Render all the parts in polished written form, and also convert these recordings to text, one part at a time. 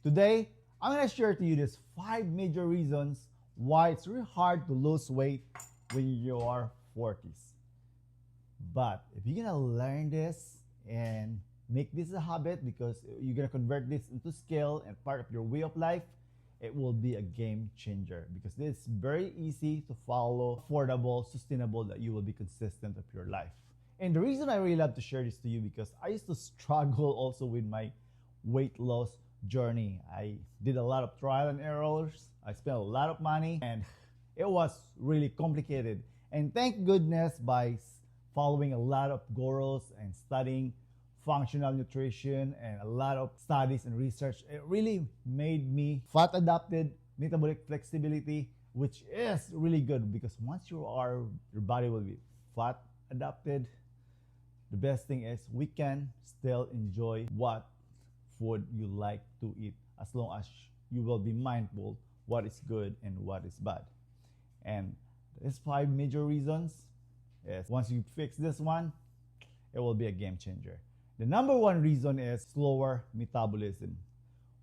Today, I'm going to share to you these 5 major reasons why it's really hard to lose weight when you are 40s. But if you're going to learn this and make this a habit because you're going to convert this into skill and part of your way of life, it will be a game changer because it's very easy to follow, affordable, sustainable, that you will be consistent of your life. And the reason I really love to share this to you because I used to struggle also with my weight loss journey. I did a lot of trial and errors. I spent a lot of money and it was really complicated. And thank goodness by following a lot of gurus and studying functional nutrition and a lot of studies and research, it really made me fat adapted, metabolic flexibility, which is really good because once your body will be fat adapted, the best thing is we can still enjoy what food you like to eat as long as you will be mindful what is good and what is bad. And these 5 major reasons is once you fix this one, it will be a game changer. The number one reason is slower metabolism.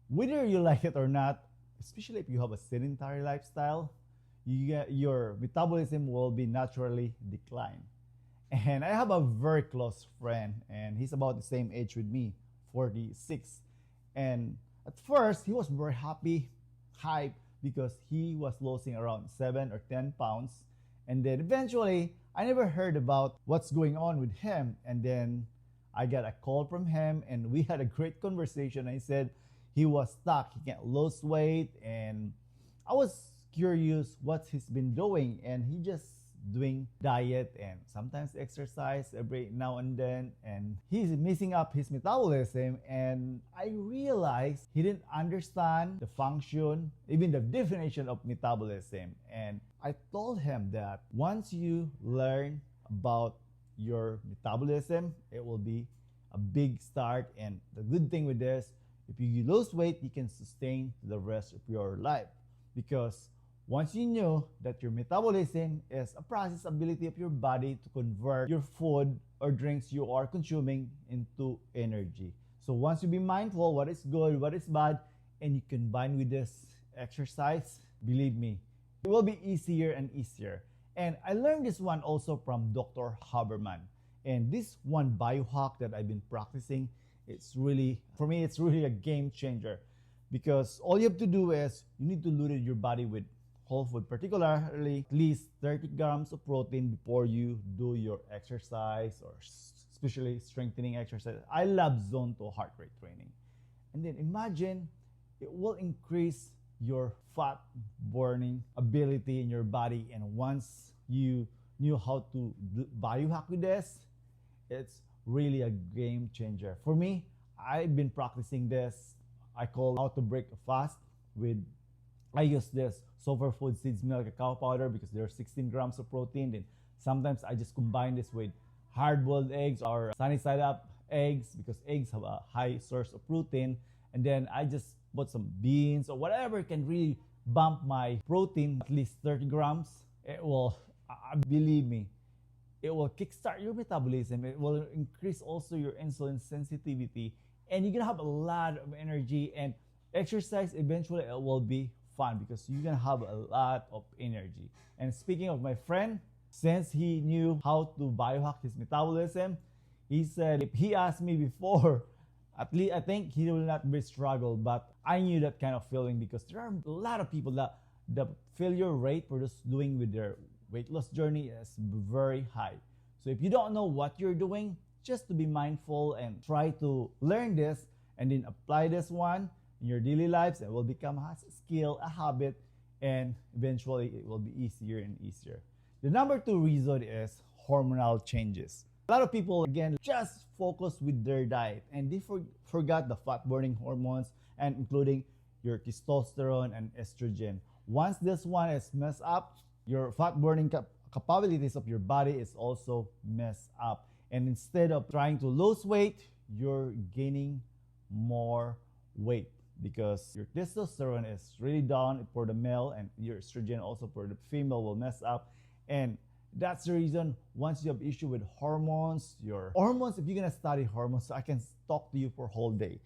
Whether you like it or not, especially if you have a sedentary lifestyle, your metabolism will be naturally decline. And I have a very close friend, and he's about the same age with me, 46. And at first, he was very happy, hyped, because he was losing around 7 or 10 pounds. And then eventually, I never heard about what's going on with him. And then I got a call from him and we had a great conversation. I said he was stuck, he can't lose weight, and I was curious what he's been doing, and he just doing diet and sometimes exercise every now and then, and he's messing up his metabolism. And I realized he didn't understand the function, even the definition of metabolism. And I told him that once you learn about your metabolism, it will be a big start. And the good thing with this, if you lose weight, you can sustain the rest of your life, because once you know that your metabolism is a process ability of your body to convert your food or drinks you are consuming into energy. So once you be mindful what is good, what is bad, and you combine with this exercise, believe me, it will be easier and easier. And I learned this one also from Dr. Haberman. And this one biohack that I've been practicing, it's really, for me, it's really a game changer. Because all you have to do is, you need to load your body with whole food, particularly at least 30 grams of protein before you do your exercise, or especially strengthening exercise. I love zone 2 heart rate training. And then imagine, it will increase your fat burning ability in your body. And once you knew how to biohack with this, it's really a game changer. For me, I've been practicing this. I call how to break a fast with, I use this superfood seeds milk cacao powder because there are 16 grams of protein. Then sometimes I just combine this with hard-boiled eggs or sunny side up eggs because eggs have a high source of protein. And then I just put some beans or whatever can really bump my protein at least 30 grams. It will, believe me, it will kickstart your metabolism. It will increase also your insulin sensitivity, and you're gonna have a lot of energy. And exercise eventually it will be fun because you're gonna have a lot of energy. And speaking of my friend, since he knew how to biohack his metabolism, he said if he asked me before, at least I think he will not be struggle. But I knew that kind of feeling because there are a lot of people that the failure rate for just doing with their weight loss journey is very high. So if you don't know what you're doing, just to be mindful and try to learn this and then apply this one in your daily lives, it will become a skill, a habit, and eventually it will be easier and easier. The number 2 reason is hormonal changes. A lot of people, again, just focus with their diet and they forgot the fat burning hormones, and including your testosterone and estrogen. Once this one is messed up, your fat burning capabilities of your body is also messed up. And instead of trying to lose weight, you're gaining more weight because your testosterone is really down for the male and your estrogen also for the female will mess up. And that's the reason once you have issue with hormones, your hormones, if you're gonna study hormones, I can talk to you for a whole day.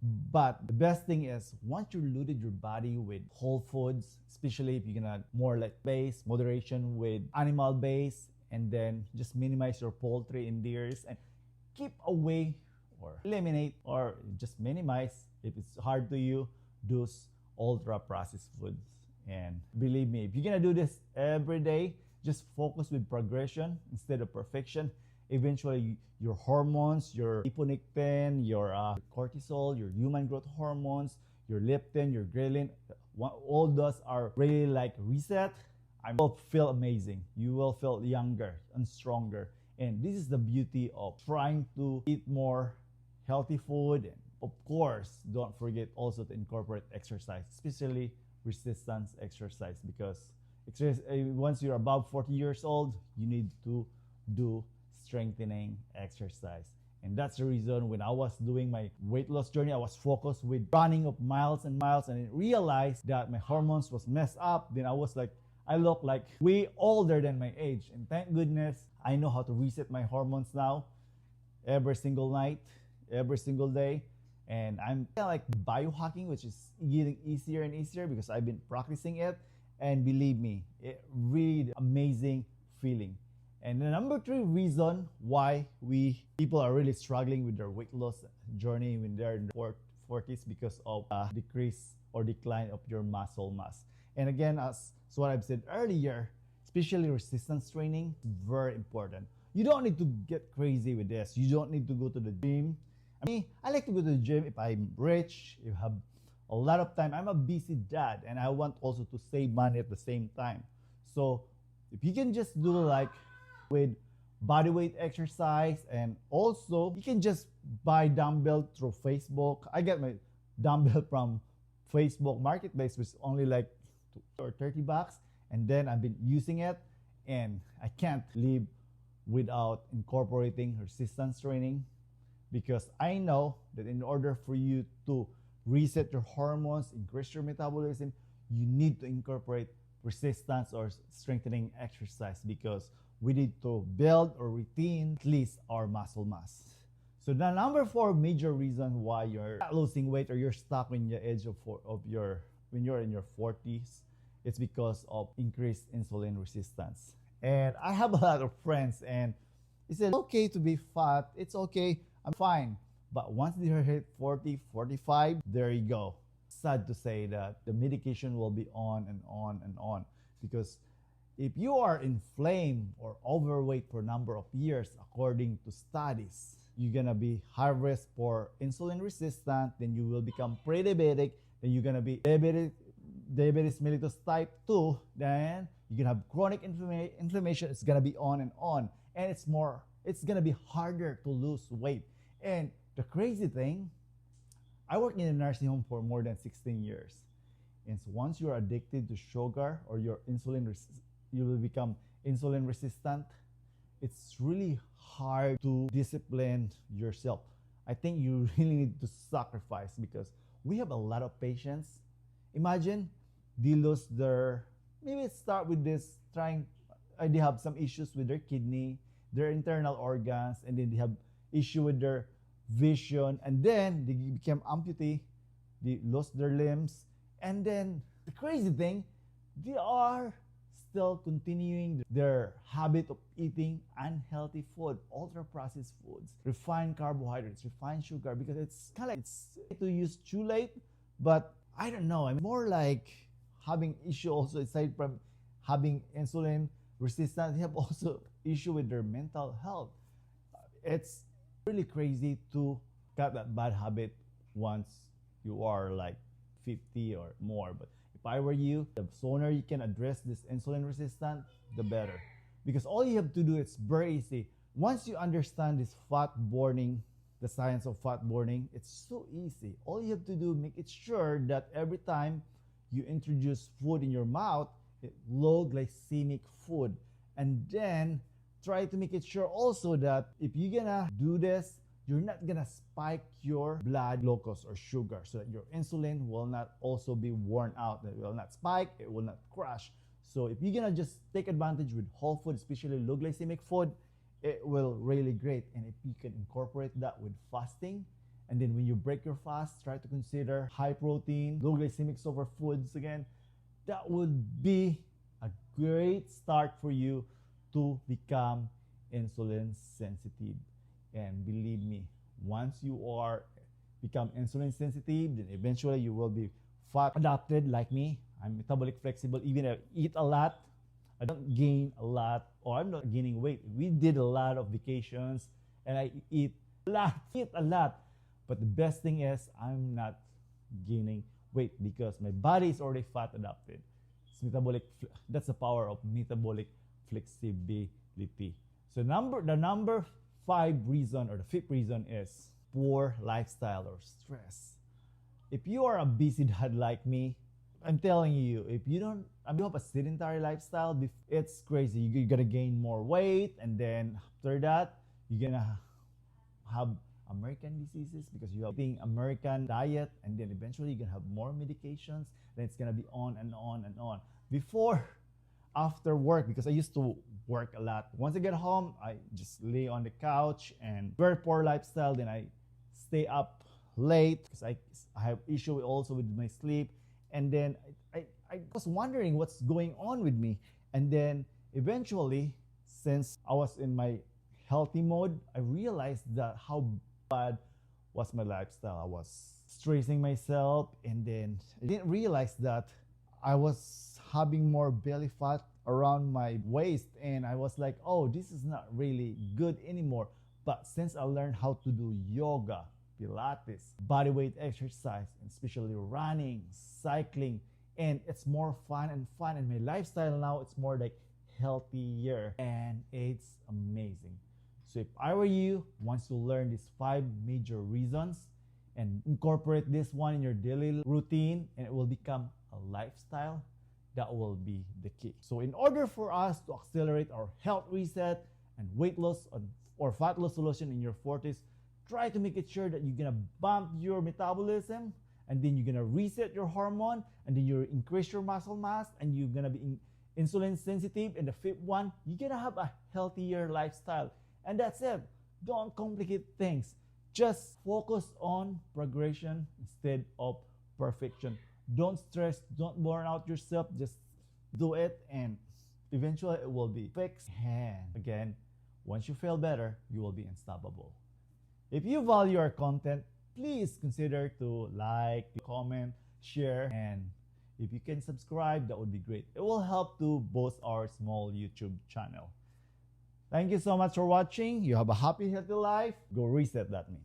But the best thing is once you loaded your body with whole foods, especially if you're gonna more like base, moderation with animal base, and then just minimize your poultry and dairies and keep away or eliminate or just minimize if it's hard to you those ultra processed foods. And believe me, if you're gonna do this every day, just focus with progression instead of perfection. Eventually your hormones, your epinephrine, your cortisol, your human growth hormones, your leptin, your ghrelin, all those are really like reset. I will feel amazing. You will feel younger and stronger. And this is the beauty of trying to eat more healthy food. And of course, don't forget also to incorporate exercise, especially resistance exercise, because once you're above 40 years old, you need to do strengthening exercise. And that's the reason when I was doing my weight loss journey, I was focused with running of miles and miles, and I realized that my hormones was messed up. Then I was like, I look like way older than my age. And thank goodness I know how to reset my hormones now every single night, every single day. And I'm kind of like biohacking, which is getting easier and easier because I've been practicing it. And believe me, it really amazing feeling. And the number 3 reason why people are really struggling with their weight loss journey when they're in their 40s because of decrease or decline of your muscle mass. And again, as what I've said earlier, especially resistance training, very important. You don't need to get crazy with this. You don't need to go to the gym. I mean, I like to go to the gym if I'm rich, if I have a lot of time. I'm a busy dad and I want also to save money at the same time. So if you can just do like with body weight exercise, and also you can just buy dumbbell through Facebook. I get my dumbbell from Facebook Marketplace, which is only like $20 or $30, and then I've been using it, and I can't live without incorporating resistance training, because I know that in order for you to reset your hormones, increase your metabolism, you need to incorporate resistance or strengthening exercise, because we need to build or retain at least our muscle mass. So the number 4 major reason why you're not losing weight or you're stuck in the age of when you're in your 40s, it's because of increased insulin resistance. And I have a lot of friends, and they said, okay to be fat, it's okay, I'm fine. But once they hit 40, 45, there you go. Sad to say that the medication will be on and on and on, because if you are inflamed or overweight for a number of years, according to studies, you're gonna be high risk for insulin resistant, then you will become pre-diabetic, then you're gonna be diabetes mellitus type 2, then you're gonna have chronic inflammation. It's gonna be on and on. And it's gonna be harder to lose weight. And the crazy thing, I worked in a nursing home for more than 16 years. And so once you're addicted to sugar or your you will become insulin resistant, it's really hard to discipline yourself. I think you really need to sacrifice, because we have a lot of patients. Imagine they lose maybe start with this they have some issues with their kidney, their internal organs, and then they have issue with their vision, and then they became amputee, they lost their limbs, and then the crazy thing, they are still continuing their habit of eating unhealthy food, ultra processed foods, refined carbohydrates, refined sugar, because it's kind of like it's to use too late. But I don't know, I'm more like having issue also, aside from having insulin resistance, they have also issue with their mental health. It's really crazy to cut that bad habit once you are like 50 or more. But if I were you, the sooner you can address this insulin resistance, the better. Because all you have to do, it's very easy. Once you understand this fat burning, the science of fat burning, it's so easy. All you have to do, make it sure that every time you introduce food in your mouth, low glycemic food. And then try to make it sure also that if you're gonna do this, you're not gonna spike your blood glucose or sugar, so that your insulin will not also be worn out. It will not spike, it will not crash. So if you're gonna just take advantage with whole food, especially low glycemic food, it will really great. And if you can incorporate that with fasting And then when you break your fast, try to consider high protein, low glycemic sober foods again. That would be a great start for you to become insulin sensitive. And believe me, once you are become insulin sensitive, then eventually you will be fat adapted like me. I'm metabolic flexible. Even if I eat a lot, I don't gain a lot, or I'm not gaining weight. We did a lot of vacations and I eat a lot. But the best thing is I'm not gaining weight because my body is already fat adapted. It's metabolic. That's the power of metabolic flexibility. So the number 5 reason, or the 5th reason, is poor lifestyle or stress. If you are a busy dad like me, I'm telling you, if you have a sedentary lifestyle, it's crazy. You're gonna gain more weight, and then after that, you're gonna have American diseases because you have the American diet, and then eventually you're gonna have more medications. Then it's gonna be on and on and on. After work, because I used to work a lot. Once I get home, I just lay on the couch, and very poor lifestyle. Then I stay up late because I have issue also with my sleep. And then I was wondering what's going on with me. And then eventually, since I was in my healthy mode, I realized that how bad was my lifestyle. I was stressing myself, and then I didn't realize that I was having more belly fat around my waist, and I was like, oh, this is not really good anymore. But since I learned how to do yoga, Pilates, bodyweight exercise, and especially running, cycling, and it's more fun, and my lifestyle now, it's more like healthier, and it's amazing. So if I were you, once you learn these 5 major reasons and incorporate this one in your daily routine, and it will become a lifestyle, that will be the key. So in order for us to accelerate our health reset and weight loss or fat loss solution in your 40s, try to make it sure that you're gonna bump your metabolism, and then you're gonna reset your hormone, and then you increase your muscle mass, and you're gonna be insulin sensitive. And the 5th one, you're gonna have a healthier lifestyle. And that's it. Don't complicate things. Just focus on progression instead of perfection. Don't stress, don't burn out yourself. Just do it, and eventually it will be fixed. And again, once you feel better, you will be unstoppable. If you value our content, please consider to like, comment, share, and if you can subscribe, that would be great. It will help to boost our small YouTube channel. Thank you so much for watching. You have a happy, healthy life. Go reset that me.